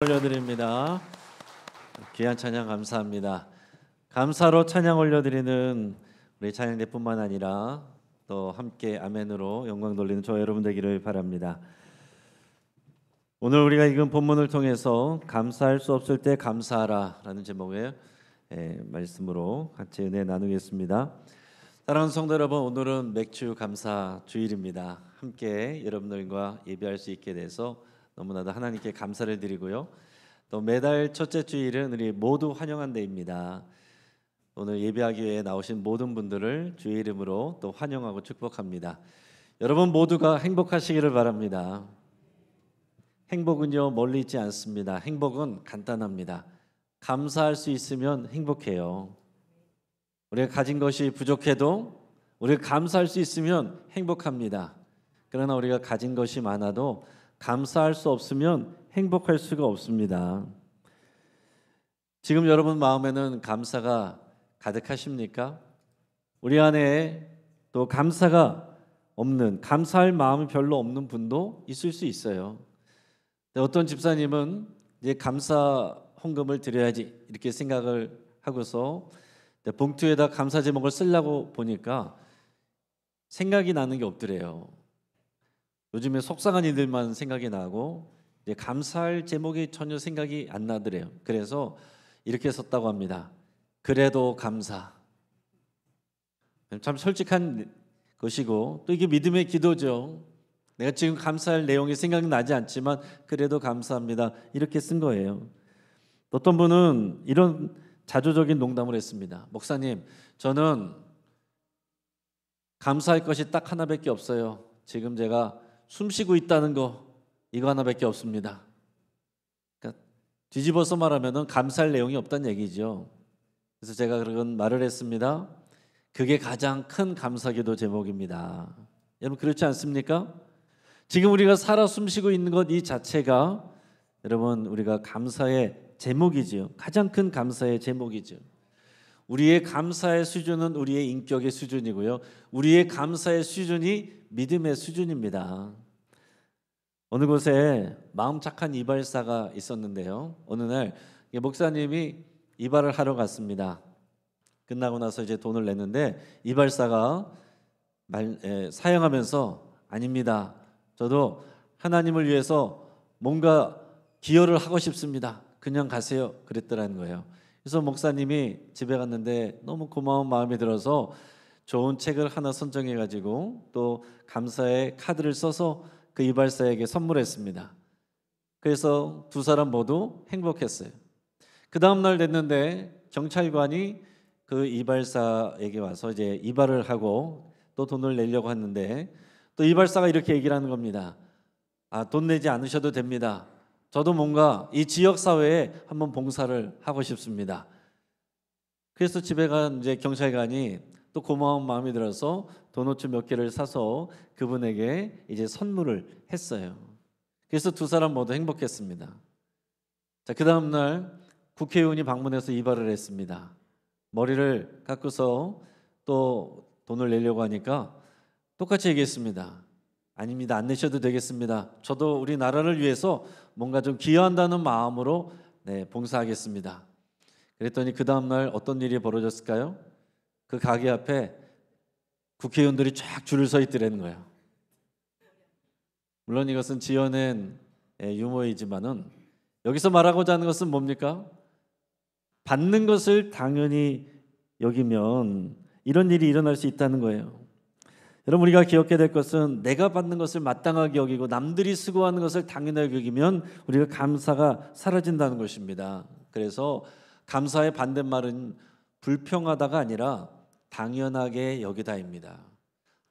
올려드립니다. 귀한 찬양 감사합니다. 감사로 찬양 올려드리는 우리 찬양대뿐만 아니라 또 함께 아멘으로 영광 돌리는 저와 여러분 되기를 바랍니다. 오늘 우리가 읽은 본문을 통해서 감사할 수 없을 때 감사하라 라는 제목의 말씀으로 같이 은혜 나누겠습니다. 사랑하는 성도 여러분, 오늘은 맥주 감사 주일입니다. 함께 여러분들과 예배할 수 있게 돼서 너무나도 하나님께 감사를 드리고요. 또 매달 첫째 주일은 우리 모두 환영한 데입니다. 오늘 예배하기 위해 나오신 모든 분들을 주의 이름으로 또 환영하고 축복합니다. 여러분 모두가 행복하시기를 바랍니다. 행복은요 멀리 있지 않습니다. 행복은 간단합니다. 감사할 수 있으면 행복해요. 우리가 가진 것이 부족해도 우리가 감사할 수 있으면 행복합니다. 그러나 우리가 가진 것이 많아도 감사할 수 없으면 행복할 수가 없습니다. 지금 여러분 마음에는 감사가 가득하십니까? 우리 안에 또 감사가 없는, 감사할 마음이 별로 없는 분도 있을 수 있어요. 어떤 집사님은 이제 감사 헌금을 드려야지 이렇게 생각을 하고서 봉투에다 감사 제목을 쓰려고 보니까 생각이 나는 게 없더래요. 요즘에 속상한 일들만 생각이 나고 이제 감사할 제목이 전혀 생각이 안 나더래요. 그래서 이렇게 썼다고 합니다. 그래도 감사. 참 솔직한 것이고 또 이게 믿음의 기도죠. 내가 지금 감사할 내용이 생각나지 않지만 그래도 감사합니다. 이렇게 쓴 거예요. 어떤 분은 이런 자조적인 농담을 했습니다. 목사님, 저는 감사할 것이 딱 하나밖에 없어요. 지금 제가 숨 쉬고 있다는 거 이거 하나밖에 없습니다. 그러니까 뒤집어서 말하면 감사할 내용이 없다는 얘기죠. 그래서 제가 그런 말을 했습니다. 그게 가장 큰 감사기도 제목입니다. 여러분 그렇지 않습니까? 지금 우리가 살아 숨 쉬고 있는 것 이 자체가 여러분 우리가 감사의 제목이죠. 가장 큰 감사의 제목이죠. 우리의 감사의 수준은 우리의 인격의 수준이고요. 우리의 감사의 수준이 믿음의 수준입니다. 어느 곳에 마음 착한 이발사가 있었는데요. 어느 날 목사님이 이발을 하러 갔습니다. 끝나고 나서 이제 돈을 냈는데 이발사가 사용하면서 아닙니다. 저도 하나님을 위해서 뭔가 기여를 하고 싶습니다. 그냥 가세요. 그랬더라는 거예요. 그래서 목사님이 집에 갔는데 너무 고마운 마음이 들어서 좋은 책을 하나 선정해가지고 또 감사의 카드를 써서 그 이발사에게 선물했습니다. 그래서 두 사람 모두 행복했어요. 그 다음 날 됐는데 경찰관이 그 이발사에게 와서 이제 이발을 하고 또 돈을 내려고 했는데 또 이발사가 이렇게 얘기를 하는 겁니다. 돈 내지 않으셔도 됩니다. 저도 뭔가 이 지역 사회에 한번 봉사를 하고 싶습니다. 그래서 집에 간 이제 경찰관이 또 고마운 마음이 들어서 도넛 몇 개를 사서 그분에게 이제 선물을 했어요. 그래서 두 사람 모두 행복했습니다. 자, 그 다음 날 국회의원이 방문해서 이발을 했습니다. 머리를 깎고서 또 돈을 내려고 하니까 똑같이 얘기했습니다. 아닙니다. 안 내셔도 되겠습니다. 저도 우리나라를 위해서 뭔가 좀 기여한다는 마음으로 봉사하겠습니다. 그랬더니 그 다음 날 어떤 일이 벌어졌을까요? 그 가게 앞에 국회의원들이 쫙 줄을 서 있더라는 거예요. 물론 이것은 지어낸 유머이지만은 여기서 말하고자 하는 것은 뭡니까? 받는 것을 당연히 여기면 이런 일이 일어날 수 있다는 거예요. 여러분 우리가 기억해야 될 것은 내가 받는 것을 마땅하게 여기고 남들이 수고하는 것을 당연하게 여기면 우리가 감사가 사라진다는 것입니다. 그래서 감사의 반대말은 불평하다가 아니라 당연하게 여기다입니다.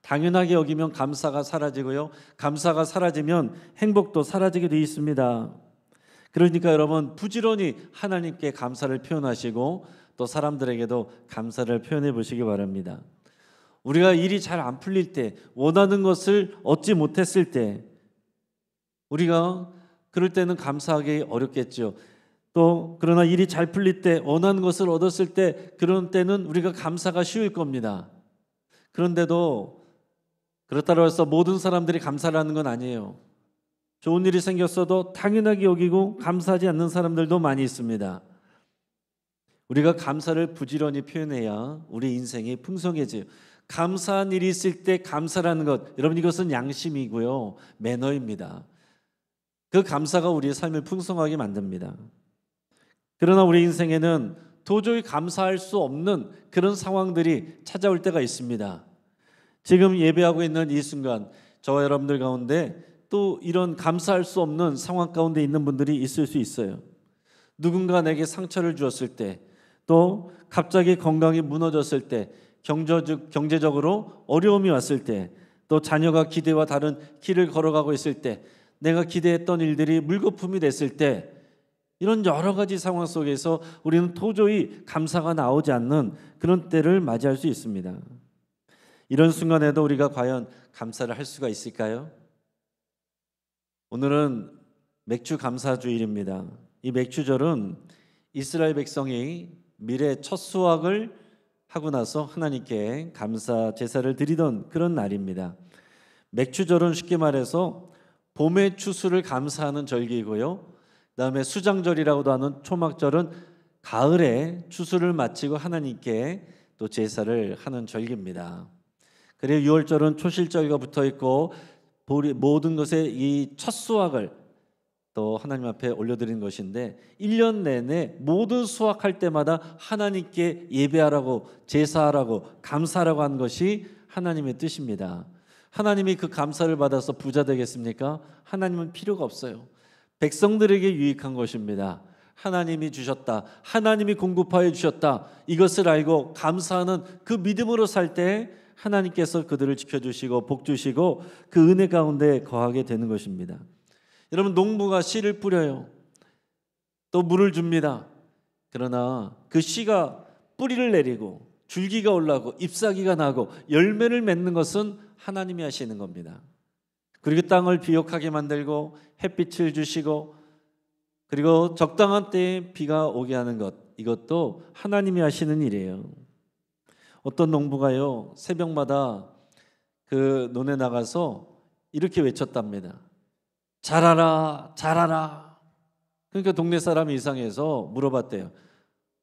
당연하게 여기면 감사가 사라지고요. 감사가 사라지면 행복도 사라지게 되어 있습니다. 그러니까 여러분 부지런히 하나님께 감사를 표현하시고 또 사람들에게도 감사를 표현해 보시기 바랍니다. 우리가 일이 잘 안 풀릴 때, 원하는 것을 얻지 못했을 때 우리가 그럴 때는 감사하기 어렵겠죠. 또 그러나 일이 잘 풀릴 때, 원하는 것을 얻었을 때 그런 때는 우리가 감사가 쉬울 겁니다. 그런데도 그렇다고 해서 모든 사람들이 감사를 하는 건 아니에요. 좋은 일이 생겼어도 당연하게 여기고 감사하지 않는 사람들도 많이 있습니다. 우리가 감사를 부지런히 표현해야 우리 인생이 풍성해져요. 감사한 일이 있을 때 감사라는 것, 여러분 이것은 양심이고요, 매너입니다. 그 감사가 우리의 삶을 풍성하게 만듭니다. 그러나 우리 인생에는 도저히 감사할 수 없는 그런 상황들이 찾아올 때가 있습니다. 지금 예배하고 있는 이 순간 저와 여러분들 가운데 또 이런 감사할 수 없는 상황 가운데 있는 분들이 있을 수 있어요. 누군가 내게 상처를 주었을 때, 또 갑자기 건강이 무너졌을 때, 경제적으로 어려움이 왔을 때, 또 자녀가 기대와 다른 길을 걸어가고 있을 때, 내가 기대했던 일들이 물거품이 됐을 때, 이런 여러 가지 상황 속에서 우리는 도저히 감사가 나오지 않는 그런 때를 맞이할 수 있습니다. 이런 순간에도 우리가 과연 감사를 할 수가 있을까요? 오늘은 맥주 감사 주일입니다. 이 맥주절은 이스라엘 백성이 미래 첫 수확을 하고 나서 하나님께 감사 제사를 드리던 그런 날입니다. 맥주절은 쉽게 말해서 봄의 추수를 감사하는 절기이고요, 그다음에 수장절이라고도 하는 초막절은 가을에 추수를 마치고 하나님께 또 제사를 하는 절기입니다. 그리고 유월절은 초실절과 붙어 있고 모든 것의 이 첫 수확을 또 하나님 앞에 올려드리는 것인데, 1년 내내 모든 수확할 때마다 하나님께 예배하라고, 제사하라고, 감사하라고 하는 것이 하나님의 뜻입니다. 하나님이 그 감사를 받아서 부자 되겠습니까? 하나님은 필요가 없어요. 백성들에게 유익한 것입니다. 하나님이 주셨다, 하나님이 공급하여 주셨다, 이것을 알고 감사하는 그 믿음으로 살 때 하나님께서 그들을 지켜주시고 복주시고 그 은혜 가운데 거하게 되는 것입니다. 여러분, 농부가 씨를 뿌려요. 또 물을 줍니다. 그러나 그 씨가 뿌리를 내리고 줄기가 올라오고 잎사귀가 나고 열매를 맺는 것은 하나님이 하시는 겁니다. 그리고 땅을 비옥하게 만들고 햇빛을 주시고 그리고 적당한 때에 비가 오게 하는 것, 이것도 하나님이 하시는 일이에요. 어떤 농부가요, 새벽마다 그 논에 나가서 이렇게 외쳤답니다. 자라라, 자라라. 그러니까 동네 사람이 이상해서 물어봤대요.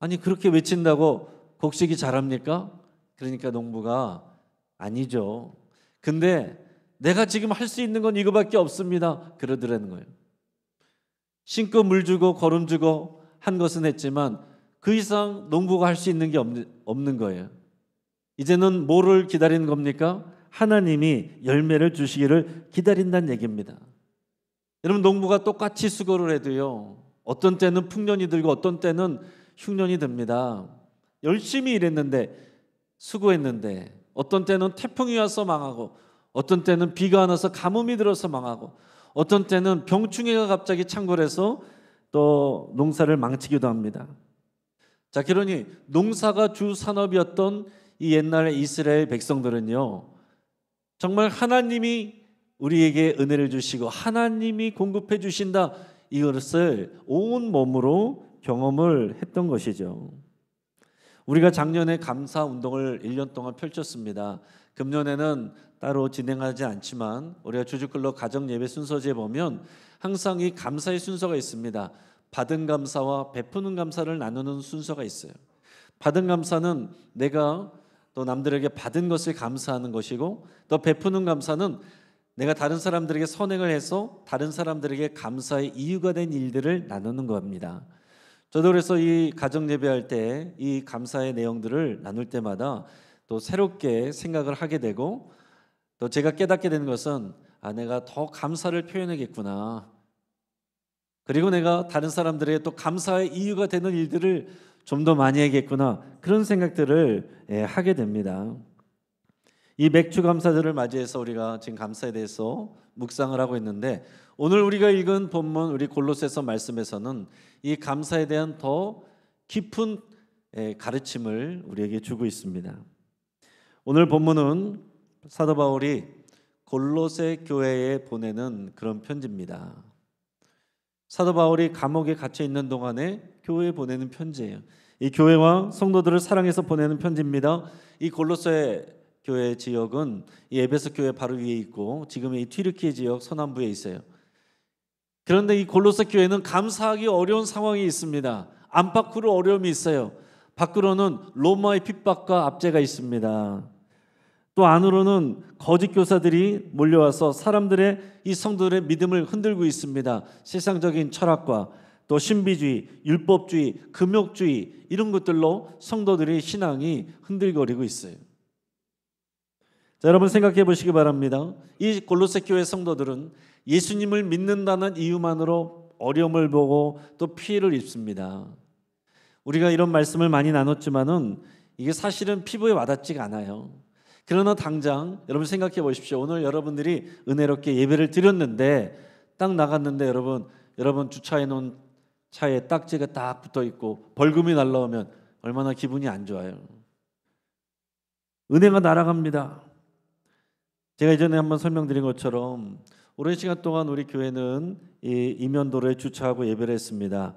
아니, 그렇게 외친다고 곡식이 자랍니까? 그러니까 농부가 아니죠. 근데 내가 지금 할 수 있는 건 이거밖에 없습니다, 그러더라는 거예요. 심고 물 주고 거름 주고 한 것은 했지만 그 이상 농부가 할 수 있는 게 없는 거예요. 이제는 뭐를 기다리는 겁니까? 하나님이 열매를 주시기를 기다린다는 얘기입니다. 여러분, 농부가 똑같이 수고를 해도요, 어떤 때는 풍년이 들고 어떤 때는 흉년이 듭니다. 열심히 일했는데, 수고했는데, 어떤 때는 태풍이 와서 망하고, 어떤 때는 비가 안 와서 가뭄이 들어서 망하고, 어떤 때는 병충해가 갑자기 창궐해서 또 농사를 망치기도 합니다. 자, 그러니 농사가 주 산업이었던 이 옛날 이스라엘 백성들은요, 정말 하나님이 우리에게 은혜를 주시고 하나님이 공급해 주신다, 이것을 온 몸으로 경험을 했던 것이죠. 우리가 작년에 감사 운동을 1년 동안 펼쳤습니다. 금년에는 따로 진행하지 않지만 우리가 주주클럽 가정 예배 순서지에 보면 항상 이 감사의 순서가 있습니다. 받은 감사와 베푸는 감사를 나누는 순서가 있어요. 받은 감사는 내가 또 남들에게 받은 것을 감사하는 것이고, 또 베푸는 감사는 내가 다른 사람들에게 선행을 해서 다른 사람들에게 감사의 이유가 된 일들을 나누는 겁니다. 저도 그래서 이 가정 예배할 때 이 감사의 내용들을 나눌 때마다 또 새롭게 생각을 하게 되고, 또 제가 깨닫게 되는 것은 내가 더 감사를 표현하겠구나, 그리고 내가 다른 사람들에게 또 감사의 이유가 되는 일들을 좀 더 많이 해야겠구나, 그런 생각들을 하게 됩니다. 이 맥주 감사절을 맞이해서 우리가 지금 감사에 대해서 묵상을 하고 있는데, 오늘 우리가 읽은 본문 우리 골로새서 말씀에서는 이 감사에 대한 더 깊은 가르침을 우리에게 주고 있습니다. 오늘 본문은 사도 바울이 골로새 교회에 보내는 그런 편지입니다. 사도 바울이 감옥에 갇혀 있는 동안에 교회에 보내는 편지예요. 이 교회와 성도들을 사랑해서 보내는 편지입니다. 이 골로새 교회 지역은 이 에베소 교회 바로 위에 있고 지금의 이 튀르키예 지역 서남부에 있어요. 그런데 이 골로새 교회는 감사하기 어려운 상황이 있습니다. 안팎으로 어려움이 있어요. 밖으로는 로마의 핍박과 압제가 있습니다. 또 안으로는 거짓 교사들이 몰려와서 사람들의 이 성도들의 믿음을 흔들고 있습니다. 세상적인 철학과 또 신비주의, 율법주의, 금욕주의 이런 것들로 성도들의 신앙이 흔들거리고 있어요. 자, 여러분 생각해 보시기 바랍니다. 이 골로새 교회 성도들은 예수님을 믿는다는 이유만으로 어려움을 보고 또 피해를 입습니다. 우리가 이런 말씀을 많이 나눴지만은 이게 사실은 피부에 와닿지가 않아요. 그러나 당장 여러분 생각해 보십시오. 오늘 여러분들이 은혜롭게 예배를 드렸는데 딱 나갔는데 여러분 주차해 놓은 차에 딱지가 딱 붙어 있고 벌금이 날라오면 얼마나 기분이 안 좋아요. 은혜가 날아갑니다. 제가 이전에 한번 설명드린 것처럼 오랜 시간 동안 우리 교회는 이 이면도로에 주차하고 예배를 했습니다.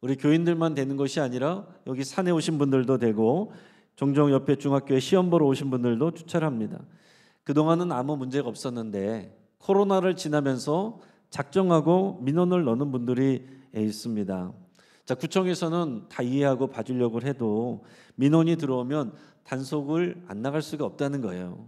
우리 교인들만 되는 것이 아니라 여기 산에 오신 분들도 되고 종종 옆에 중학교에 시험 보러 오신 분들도 주차를 합니다. 그동안은 아무 문제가 없었는데 코로나를 지나면서 작정하고 민원을 넣는 분들이 있습니다. 자, 구청에서는 다 이해하고 봐주려고 해도 민원이 들어오면 단속을 안 나갈 수가 없다는 거예요.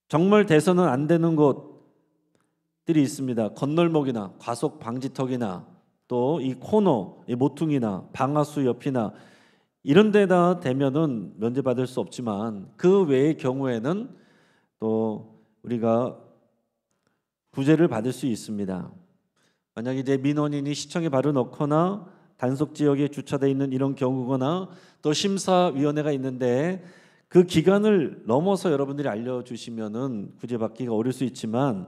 정말 돼서는 안 되는 곳들이 있습니다. 건널목이나 과속 방지턱이나 또 이 코너, 이 모퉁이나 방아수 옆이나 이런 데다 대면은 면제받을 수 없지만 그 외의 경우에는 또 우리가 구제를 받을 수 있습니다. 만약 이제 민원인이 시청에 바로 넣거나 단속 지역에 주차되어 있는 이런 경우거나 또 심사위원회가 있는데 그 기간을 넘어서 여러분들이 알려주시면은 구제받기가 어려울 수 있지만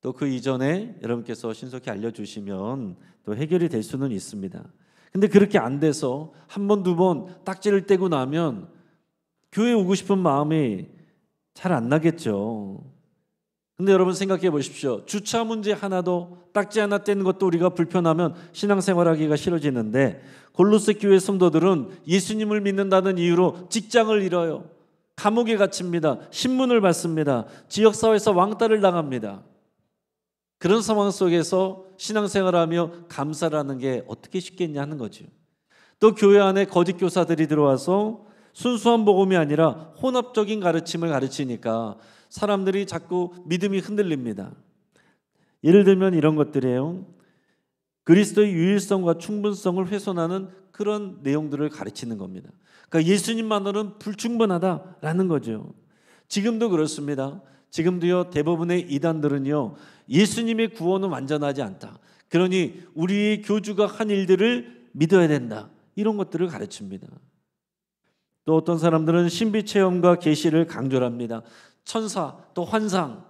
또 그 이전에 여러분께서 신속히 알려주시면 또 해결이 될 수는 있습니다. 근데 그렇게 안 돼서 한 번, 두 번 딱지를 떼고 나면 교회 오고 싶은 마음이 잘 안 나겠죠. 근데 여러분 생각해 보십시오. 주차 문제 하나도 딱지 하나 떼는 것도 우리가 불편하면 신앙생활하기가 싫어지는데 골로새 교회 성도들은 예수님을 믿는다는 이유로 직장을 잃어요. 감옥에 갇힙니다. 신문을 받습니다. 지역사회에서 왕따를 당합니다. 그런 상황 속에서 신앙생활하며 감사를 하는 게 어떻게 쉽겠냐 하는 거죠. 또 교회 안에 거짓 교사들이 들어와서 순수한 복음이 아니라 혼합적인 가르침을 가르치니까 사람들이 자꾸 믿음이 흔들립니다. 예를 들면 이런 것들이에요. 그리스도의 유일성과 충분성을 훼손하는 그런 내용들을 가르치는 겁니다. 그러니까 예수님만으로는 불충분하다라는 거죠. 지금도 그렇습니다. 지금도요, 대부분의 이단들은요, 예수님의 구원은 완전하지 않다. 그러니 우리의 교주가 한 일들을 믿어야 된다. 이런 것들을 가르칩니다. 또 어떤 사람들은 신비 체험과 계시를 강조를 합니다. 천사, 또 환상.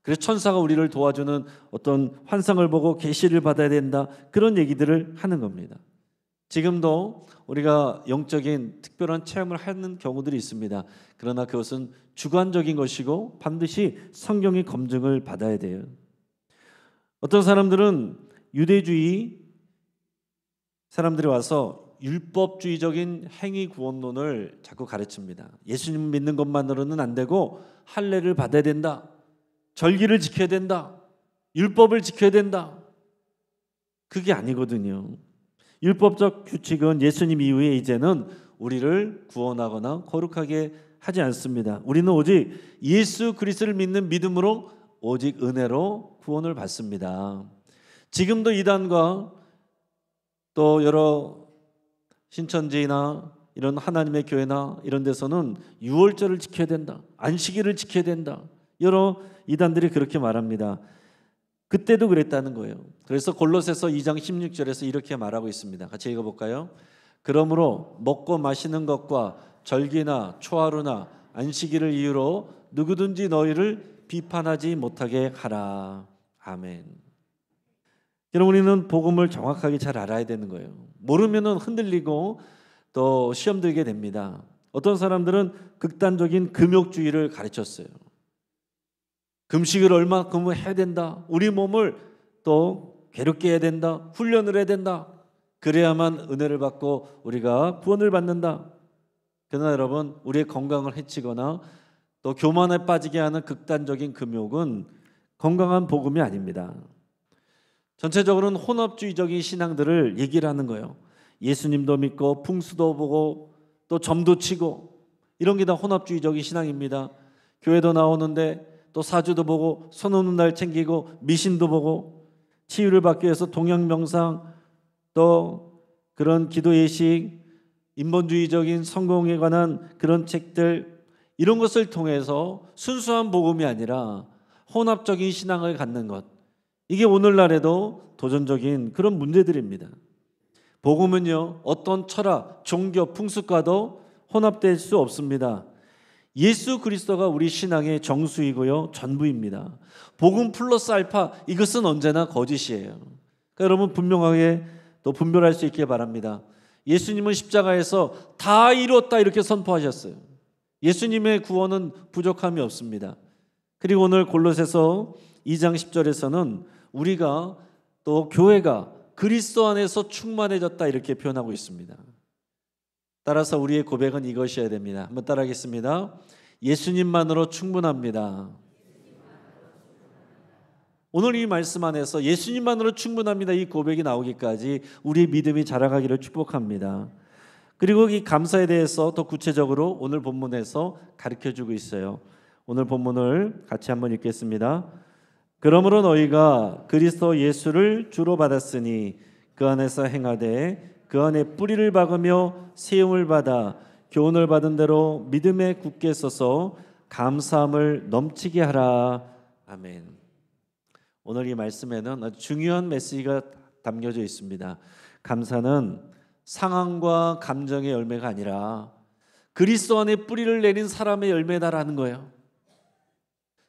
그래서 천사가 우리를 도와주는 어떤 환상을 보고 계시를 받아야 된다. 그런 얘기들을 하는 겁니다. 지금도 우리가 영적인 특별한 체험을 하는 경우들이 있습니다. 그러나 그것은 주관적인 것이고 반드시 성경의 검증을 받아야 돼요. 어떤 사람들은 유대주의 사람들이 와서 율법주의적인 행위 구원론을 자꾸 가르칩니다. 예수님 믿는 것만으로는 안 되고 할례를 받아야 된다. 절기를 지켜야 된다. 율법을 지켜야 된다. 그게 아니거든요. 율법적 규칙은 예수님 이후에 이제는 우리를 구원하거나 거룩하게 하지 않습니다. 우리는 오직 예수 그리스도를 믿는 믿음으로 오직 은혜로 구원을 받습니다. 지금도 이단과 또 여러 신천지나 이런 하나님의 교회나 이런 데서는 유월절을 지켜야 된다. 안식일을 지켜야 된다. 여러 이단들이 그렇게 말합니다. 그때도 그랬다는 거예요. 그래서 골로새서 2장 16절에서 이렇게 말하고 있습니다. 같이 읽어볼까요? 그러므로 먹고 마시는 것과 절기나 초하루나 안식일을 이유로 누구든지 너희를 비판하지 못하게 하라. 아멘. 여러분, 우리는 복음을 정확하게 잘 알아야 되는 거예요. 모르면 흔들리고 또 시험 들게 됩니다. 어떤 사람들은 극단적인 금욕주의를 가르쳤어요. 금식을 얼마큼 해야 된다. 우리 몸을 또 괴롭게 해야 된다. 훈련을 해야 된다. 그래야만 은혜를 받고 우리가 구원을 받는다. 그러나 여러분, 우리의 건강을 해치거나 또 교만에 빠지게 하는 극단적인 금욕은 건강한 복음이 아닙니다. 전체적으로는 혼합주의적인 신앙들을 얘기를 하는 거예요. 예수님도 믿고 풍수도 보고 또 점도 치고 이런 게 다 혼합주의적인 신앙입니다. 교회도 나오는데 또 사주도 보고 손 오는 날 챙기고 미신도 보고 치유를 받기 위해서 동양명상 또 그런 기도 예식 인본주의적인 성공에 관한 그런 책들 이런 것을 통해서 순수한 복음이 아니라 혼합적인 신앙을 갖는 것 이게 오늘날에도 도전적인 그런 문제들입니다. 복음은요 어떤 철학, 종교, 풍습과도 혼합될 수 없습니다. 예수 그리스도가 우리 신앙의 정수이고요 전부입니다. 복음 플러스 알파 이것은 언제나 거짓이에요. 그러니까 여러분 분명하게 또 분별할 수 있길 바랍니다. 예수님은 십자가에서 다 이루었다 이렇게 선포하셨어요. 예수님의 구원은 부족함이 없습니다. 그리고 오늘 골로새서 2장 10절에서는 우리가 또 교회가 그리스도 안에서 충만해졌다 이렇게 표현하고 있습니다. 따라서 우리의 고백은 이것이어야 됩니다. 한번 따라하겠습니다. 예수님만으로 충분합니다. 오늘 이 말씀 안에서 예수님만으로 충분합니다. 이 고백이 나오기까지 우리의 믿음이 자라가기를 축복합니다. 그리고 이 감사에 대해서 더 구체적으로 오늘 본문에서 가르쳐주고 있어요. 오늘 본문을 같이 한번 읽겠습니다. 그러므로 너희가 그리스도 예수를 주로 받았으니 그 안에서 행하되 그 안에 뿌리를 박으며 세움을 받아 교훈을 받은 대로 믿음에 굳게 서서 감사함을 넘치게 하라. 아멘. 오늘 이 말씀에는 아주 중요한 메시지가 담겨져 있습니다. 감사는 상황과 감정의 열매가 아니라 그리스도 안에 뿌리를 내린 사람의 열매다라는 거예요.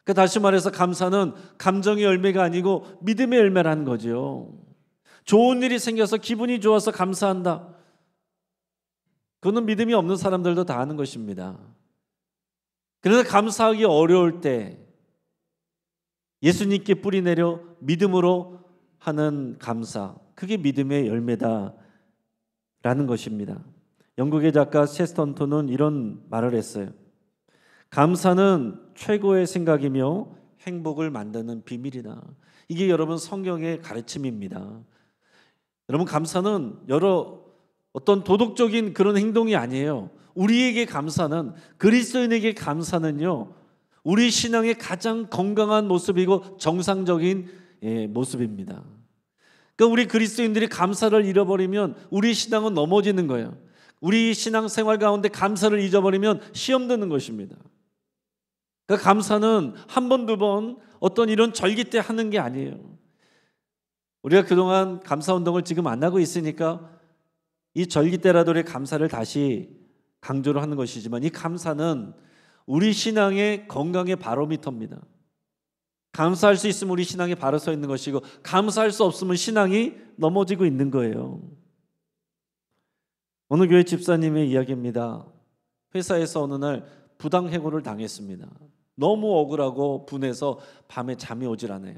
그러니까 다시 말해서 감사는 감정의 열매가 아니고 믿음의 열매라는 거죠. 좋은 일이 생겨서 기분이 좋아서 감사한다. 그거는 믿음이 없는 사람들도 다 하는 것입니다. 그래서 감사하기 어려울 때 예수님께 뿌리 내려 믿음으로 하는 감사, 그게 믿음의 열매다라는 것입니다. 영국의 작가 체스턴턴은 이런 말을 했어요. 감사는 최고의 생각이며 행복을 만드는 비밀이다. 이게 여러분 성경의 가르침입니다. 여러분 감사는 어떤 도덕적인 그런 행동이 아니에요. 우리에게 감사는 그리스도인에게 감사는요 우리 신앙의 가장 건강한 모습이고 정상적인 모습입니다. 그러니까 우리 그리스도인들이 감사를 잃어버리면 우리 신앙은 넘어지는 거예요. 우리 신앙 생활 가운데 감사를 잊어버리면 시험 드는 것입니다. 그러니까 감사는 한 번, 두 번 어떤 이런 절기 때 하는 게 아니에요. 우리가 그동안 감사운동을 지금 안 하고 있으니까 이 절기 때라도 우리 감사를 다시 강조를 하는 것이지만 이 감사는 우리 신앙의 건강의 바로미터입니다. 감사할 수 있으면 우리 신앙이 바로 서 있는 것이고 감사할 수 없으면 신앙이 넘어지고 있는 거예요. 어느 교회 집사님의 이야기입니다. 회사에서 어느 날 부당해고를 당했습니다. 너무 억울하고 분해서 밤에 잠이 오질 않아요.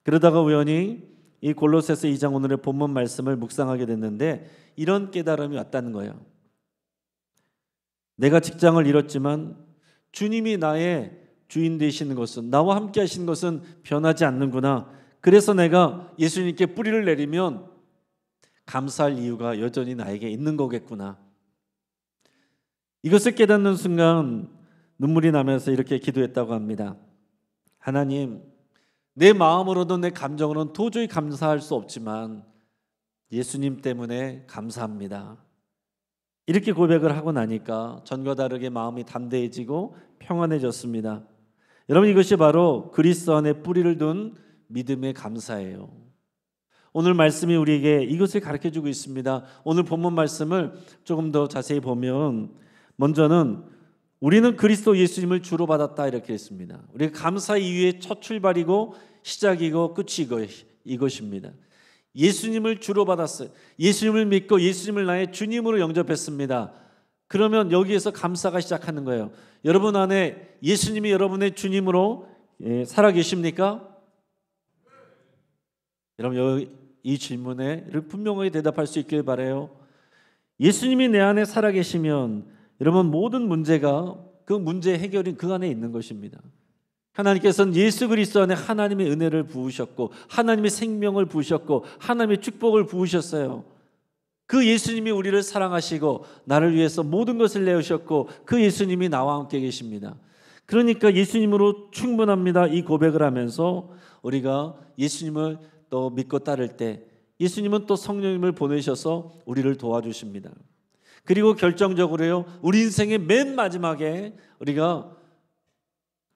그러다가 우연히 이 골로새서 2장 오늘의 본문 말씀을 묵상하게 됐는데 이런 깨달음이 왔다는 거예요. 내가 직장을 잃었지만 주님이 나의 주인 되시는 것은 나와 함께 하시는 것은 변하지 않는구나. 그래서 내가 예수님께 뿌리를 내리면 감사할 이유가 여전히 나에게 있는 거겠구나. 이것을 깨닫는 순간 눈물이 나면서 이렇게 기도했다고 합니다. 하나님, 내 마음으로는 내 감정으로는 도저히 감사할 수 없지만 예수님 때문에 감사합니다. 이렇게 고백을 하고 나니까 전과 다르게 마음이 담대해지고 평안해졌습니다. 여러분 이것이 바로 그리스도 안에 뿌리를 둔 믿음의 감사예요. 오늘 말씀이 우리에게 이것을 가르쳐주고 있습니다. 오늘 본문 말씀을 조금 더 자세히 보면 먼저는 우리는 그리스도 예수님을 주로 받았다 이렇게 했습니다. 우리가 감사 이후의 첫 출발이고 시작이고 끝이 이것입니다. 예수님을 주로 받았어요. 예수님을 믿고 예수님을 나의 주님으로 영접했습니다. 그러면 여기에서 감사가 시작하는 거예요. 여러분 안에 예수님이 여러분의 주님으로 살아계십니까? 여러분 이 질문에 분명하게 대답할 수 있길 바라요. 예수님이 내 안에 살아계시면 여러분 모든 문제가 그 문제 해결이 그 안에 있는 것입니다. 하나님께서는 예수 그리스도 안에 하나님의 은혜를 부으셨고 하나님의 생명을 부으셨고 하나님의 축복을 부으셨어요. 그 예수님이 우리를 사랑하시고 나를 위해서 모든 것을 내으셨고 그 예수님이 나와 함께 계십니다. 그러니까 예수님으로 충분합니다. 이 고백을 하면서 우리가 예수님을 또 믿고 따를 때 예수님은 또 성령님을 보내셔서 우리를 도와주십니다. 그리고 결정적으로요, 우리 인생의 맨 마지막에 우리가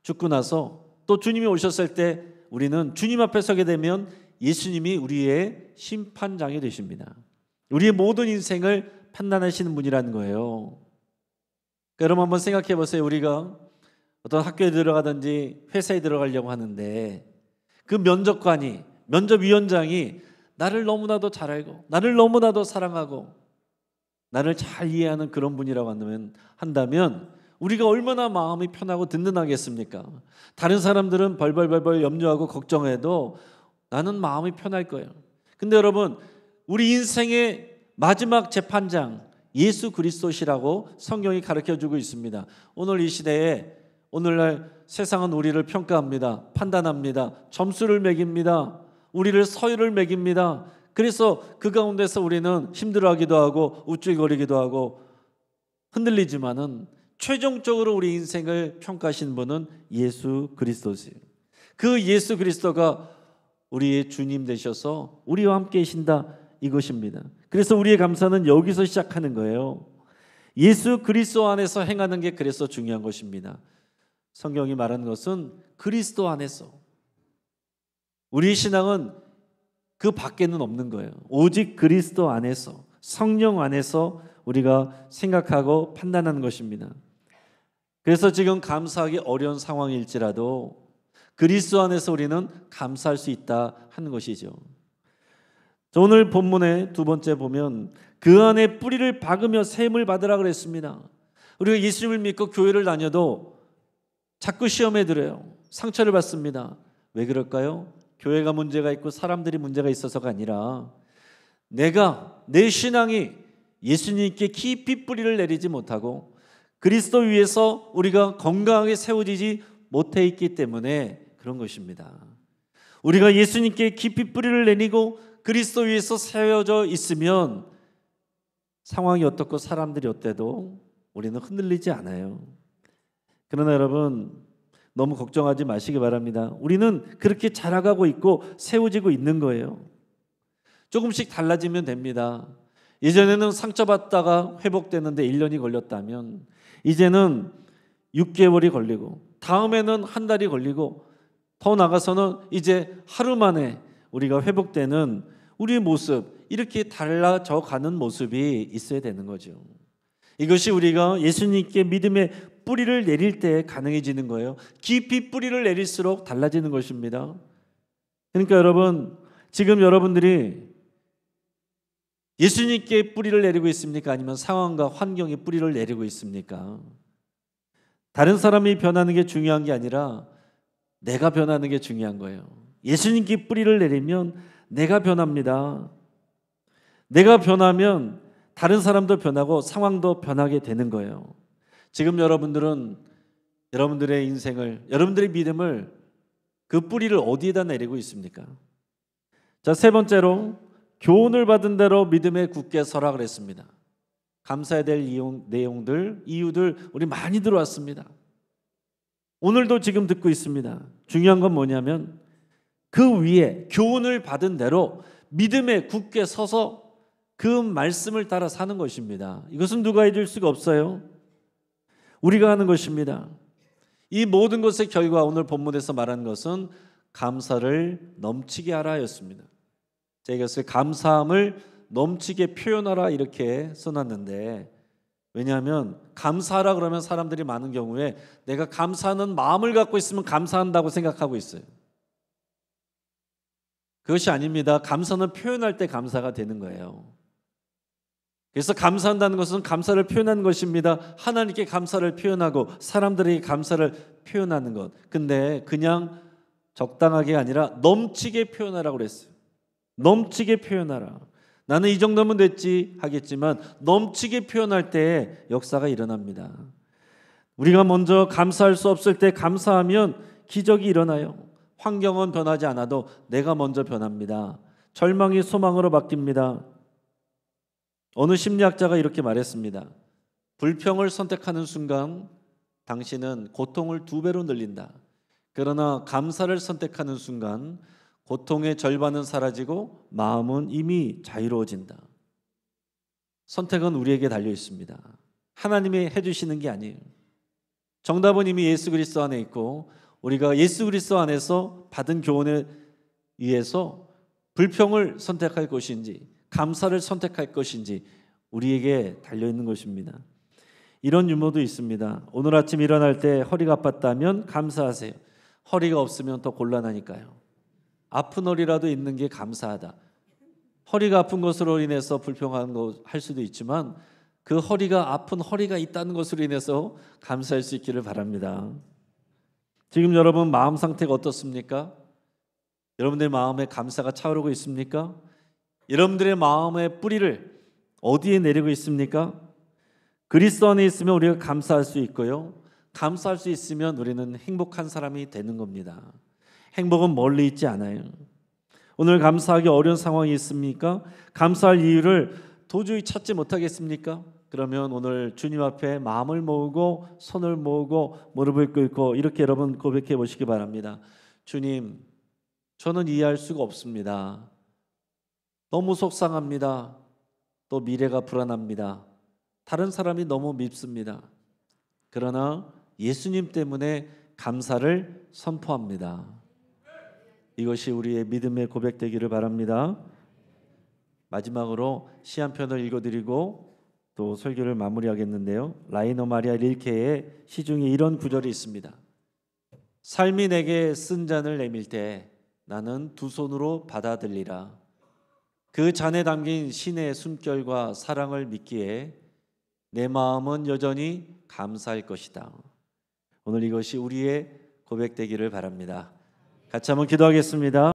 죽고 나서 또 주님이 오셨을 때 우리는 주님 앞에 서게 되면 예수님이 우리의 심판장이 되십니다. 우리의 모든 인생을 판단하시는 분이라는 거예요. 그러니까 여러분 한번 생각해 보세요. 우리가 어떤 학교에 들어가든지 회사에 들어가려고 하는데 그 면접관이, 면접위원장이 나를 너무나도 잘 알고 나를 너무나도 사랑하고 나를 잘 이해하는 그런 분이라고 한다면 우리가 얼마나 마음이 편하고 든든하겠습니까? 다른 사람들은 벌벌벌벌 염려하고 걱정해도 나는 마음이 편할 거예요. 근데 여러분, 우리 인생의 마지막 재판장 예수 그리스도시라고 성경이 가르쳐주고 있습니다. 오늘 이 시대에 오늘날 세상은 우리를 평가합니다. 판단합니다. 점수를 매깁니다. 우리를 서열을 매깁니다. 그래서 그 가운데서 우리는 힘들어하기도 하고 우쭐거리기도 하고 흔들리지만은 최종적으로 우리 인생을 평가하신 분은 예수 그리스도세요. 그 예수 그리스도가 우리의 주님 되셔서 우리와 함께 계신다, 이것입니다. 그래서 우리의 감사는 여기서 시작하는 거예요. 예수 그리스도 안에서 행하는 게 그래서 중요한 것입니다. 성경이 말하는 것은 그리스도 안에서, 우리의 신앙은 그 밖에는 없는 거예요. 오직 그리스도 안에서, 성령 안에서 우리가 생각하고 판단하는 것입니다. 그래서 지금 감사하기 어려운 상황일지라도 그리스도 안에서 우리는 감사할 수 있다 하는 것이죠. 오늘 본문의 두 번째 보면 그 안에 뿌리를 박으며 샘을 받으라 그랬습니다. 우리가 예수님을 믿고 교회를 다녀도 자꾸 시험에 들어요. 상처를 받습니다. 왜 그럴까요? 교회가 문제가 있고 사람들이 문제가 있어서가 아니라 내 신앙이 예수님께 깊이 뿌리를 내리지 못하고 그리스도 위에서 우리가 건강하게 세워지지 못해 있기 때문에 그런 것입니다. 우리가 예수님께 깊이 뿌리를 내리고 그리스도 위에서 세워져 있으면 상황이 어떻고 사람들이 어때도 우리는 흔들리지 않아요. 그러나 여러분, 너무 걱정하지 마시기 바랍니다. 우리는 그렇게 자라가고 있고 세워지고 있는 거예요. 조금씩 달라지면 됩니다. 예전에는 상처받다가 회복되는데 1년이 걸렸다면 이제는 6개월이 걸리고 다음에는 한 달이 걸리고 더 나가서는 이제 하루 만에 우리가 회복되는 우리의 모습, 이렇게 달라져 가는 모습이 있어야 되는 거죠. 이것이 우리가 예수님께 믿음의 뿌리를 내릴 때 가능해지는 거예요. 깊이 뿌리를 내릴수록 달라지는 것입니다. 그러니까 여러분, 지금 여러분들이 예수님께 뿌리를 내리고 있습니까? 아니면 상황과 환경에 뿌리를 내리고 있습니까? 다른 사람이 변하는 게 중요한 게 아니라 내가 변하는 게 중요한 거예요. 예수님께 뿌리를 내리면 내가 변합니다. 내가 변하면 다른 사람도 변하고 상황도 변하게 되는 거예요. 지금 여러분들은 여러분들의 인생을, 여러분들의 믿음을 그 뿌리를 어디에다 내리고 있습니까? 자, 세 번째로 교훈을 받은 대로 믿음에 굳게 서라 그랬습니다. 감사해야 될 내용들, 이유들 우리 많이 들어왔습니다. 오늘도 지금 듣고 있습니다. 중요한 건 뭐냐면 그 위에 교훈을 받은 대로 믿음에 굳게 서서 그 말씀을 따라 사는 것입니다. 이것은 누가 해줄 수가 없어요. 우리가 하는 것입니다. 이 모든 것의 결과, 오늘 본문에서 말하는 것은 감사를 넘치게 하라 였습니다. 제가 이것을 감사함을 넘치게 표현하라 이렇게 써놨는데, 왜냐하면 감사하라 그러면 사람들이 많은 경우에 내가 감사하는 마음을 갖고 있으면 감사한다고 생각하고 있어요. 그것이 아닙니다. 감사는 표현할 때 감사가 되는 거예요. 그래서 감사한다는 것은 감사를 표현하는 것입니다. 하나님께 감사를 표현하고 사람들에게 감사를 표현하는 것. 근데 그냥 적당하게 아니라 넘치게 표현하라고 그랬어요. 넘치게 표현하라. 나는 이 정도면 됐지 하겠지만 넘치게 표현할 때 역사가 일어납니다. 우리가 먼저 감사할 수 없을 때 감사하면 기적이 일어나요. 환경은 변하지 않아도 내가 먼저 변합니다. 절망이 소망으로 바뀝니다. 어느 심리학자가 이렇게 말했습니다. 불평을 선택하는 순간 당신은 고통을 2배로 늘린다. 그러나 감사를 선택하는 순간 고통의 절반은 사라지고 마음은 이미 자유로워진다. 선택은 우리에게 달려 있습니다. 하나님이 해주시는 게 아니에요. 정답은 이미 예수 그리스도 안에 있고 우리가 예수 그리스도 안에서 받은 교훈에 의해서 불평을 선택할 것인지 감사를 선택할 것인지 우리에게 달려있는 것입니다. 이런 유머도 있습니다. 오늘 아침 일어날 때 허리가 아팠다면 감사하세요. 허리가 없으면 더 곤란하니까요. 아픈 허리라도 있는 게 감사하다. 허리가 아픈 것으로 인해서 불평하는 거 할 수도 있지만 그 허리가 아픈 허리가 있다는 것으로 인해서 감사할 수 있기를 바랍니다. 지금 여러분 마음 상태가 어떻습니까? 여러분들의 마음에 감사가 차오르고 있습니까? 여러분들의 마음의 뿌리를 어디에 내리고 있습니까? 그리스도 안에 있으면 우리가 감사할 수 있고요. 감사할 수 있으면 우리는 행복한 사람이 되는 겁니다. 행복은 멀리 있지 않아요. 오늘 감사하기 어려운 상황이 있습니까? 감사할 이유를 도저히 찾지 못하겠습니까? 그러면 오늘 주님 앞에 마음을 모으고 손을 모으고 무릎을 꿇고 이렇게 여러분 고백해 보시기 바랍니다. 주님, 저는 이해할 수가 없습니다. 너무 속상합니다. 또 미래가 불안합니다. 다른 사람이 너무 밉습니다. 그러나 예수님 때문에 감사를 선포합니다. 이것이 우리의 믿음의 고백되기를 바랍니다. 마지막으로 시 한 편을 읽어드리고 또 설교를 마무리하겠는데요. 라이너 마리아 릴케의 시 중에 이런 구절이 있습니다. 삶이 내게 쓴 잔을 내밀 때 나는 2 손으로 받아들리라. 그 잔에 담긴 신의 숨결과 사랑을 믿기에 내 마음은 여전히 감사할 것이다. 오늘 이것이 우리의 고백되기를 바랍니다. 같이 한번 기도하겠습니다.